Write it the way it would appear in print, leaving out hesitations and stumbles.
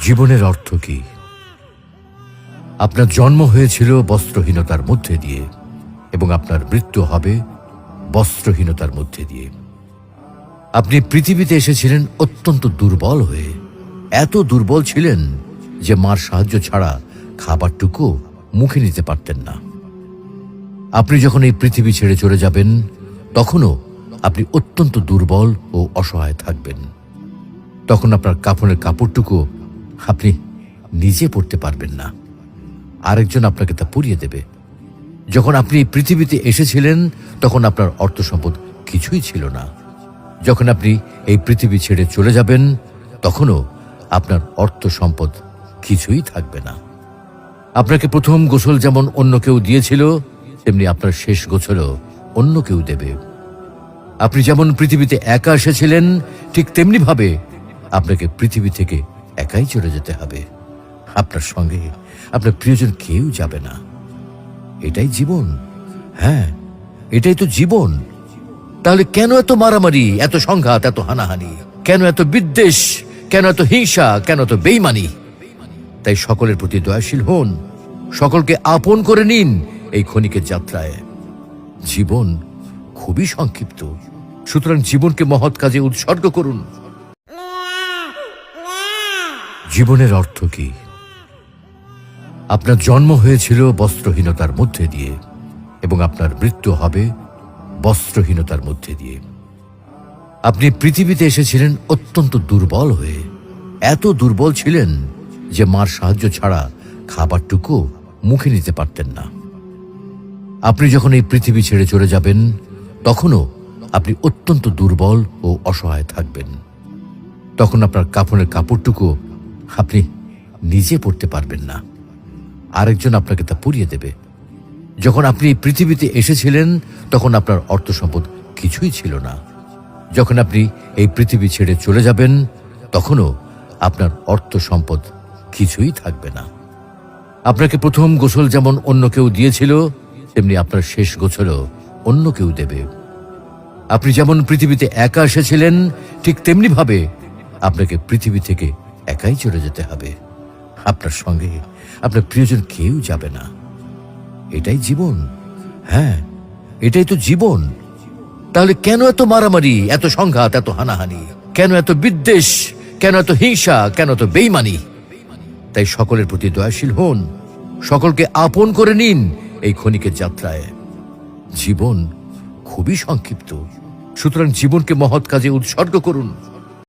জীবনের অর্থ কি? আপনার জন্ম হয়েছিল বস্ত্রহীনতার মধ্যে দিয়ে এবং আপনার মৃত্যু হবে বস্ত্রহীনতার মধ্যে দিয়ে। আপনি পৃথিবীতে এসেছিলেন অত্যন্ত দুর্বল হয়ে। এত দুর্বল ছিলেন যে মার সাহায্য ছাড়া খাবারটুকু মুখে নিতে পারতেন না। আপনি যখন এই পৃথিবী ছেড়ে চলে যাবেন তখনও আপনি অত্যন্ত দুর্বল ও অসহায় থাকবেন। তখন আপনার কাফনের কাপড়টুকু আপনি নিজে পরতে পারবেন না, আরেকজন আপনাকে তা পরিয়ে দেবে। যখন আপনি এই পৃথিবীতে এসেছিলেন তখন আপনার অর্থ সম্পদ কিছুই ছিল না। যখন আপনি এই পৃথিবী ছেড়ে চলে যাবেন তখনও আপনার অর্থ সম্পদ কিছুই থাকবে না। আপনাকে প্রথম গোসল যেমন অন্য কেউ দিয়েছিল তেমনি আপনার শেষ গোসলও অন্য কেউ দেবে। আপনি যেমন পৃথিবীতে একা এসেছিলেন ঠিক তেমনি ভাবে আপনাকে পৃথিবী থেকে একাই চলে যেতে হবে। আপনার সঙ্গে আপনার প্রিয়জন কেউ যাবে না। এটাই জীবন। হ্যাঁ, এটাই তো জীবন। তাহলে কেন এত মারামারি, এত সংঘাত, এত হানাহানি? কেন এত বিদ্বেষ? কেন এত হিংসা? কেন এত বেইমানি? তাই সকলের প্রতি দয়াশীল হন, সকলকে আপন করে নিন এই ক্ষণিকের যাত্রায়। জীবন খুবই সংক্ষিপ্ত, সুতরাং জীবনকে মহৎ কাজে উৎসর্গ করুন। জীবনের অর্থ কি? আপনার জন্ম হয়েছিল বস্ত্রহীনতার মধ্যে দিয়ে এবং আপনার মৃত্যু হবে বস্ত্রহীনতার মধ্যে দিয়ে। আপনি পৃথিবীতে এসেছিলেন অত্যন্ত দুর্বল হয়ে। এত দুর্বল ছিলেন যে মার সাহায্য ছাড়া খাবারটুকু মুখে নিতে পারতেন না। আপনি যখন এই পৃথিবী ছেড়ে চলে যাবেন তখনও আপনি অত্যন্ত দুর্বল ও অসহায় থাকবেন। তখন আপনার কাফনের কাপড়টুকু আপনি নিজে পরতে পারবেন না, আরেকজন আপনাকে তা পরিয়ে দেবে। যখন আপনি এই পৃথিবীতে এসেছিলেন তখন আপনার অর্থ সম্পদ কিছুই ছিল না। যখন আপনি এই পৃথিবী ছেড়ে চলে যাবেন তখনও আপনার অর্থ সম্পদ কিছুই থাকবে না। আপনাকে প্রথম গোসল যেমন অন্য কেউ দিয়েছিল তেমনি আপনার শেষ গোসলও অন্য কেউ দেবে। আপনি যেমন পৃথিবীতে একা এসেছিলেন ঠিক তেমনি ভাবে আপনাকে পৃথিবী থেকে একাই চলে যেতে হবে। আপনার সঙ্গে আপনার প্রিয়জন কেউ যাবে না। এটাই জীবন। হ্যাঁ, এটাই তো জীবন। তাহলে কেন এত মারামারি, এত সংঘাত, এত হানাহানি? কেন এত বিদ্বেষ? কেন এত হিংসা? কেন এত বেইমানি? তাই সকলের প্রতি দয়াশীল হন, সকলকে আপন করে নিন এই ক্ষণিকের যাত্রায়। জীবন খুবই সংক্ষিপ্ত, সুতরাং জীবনকে মহৎ কাজে উৎসর্গ করুন।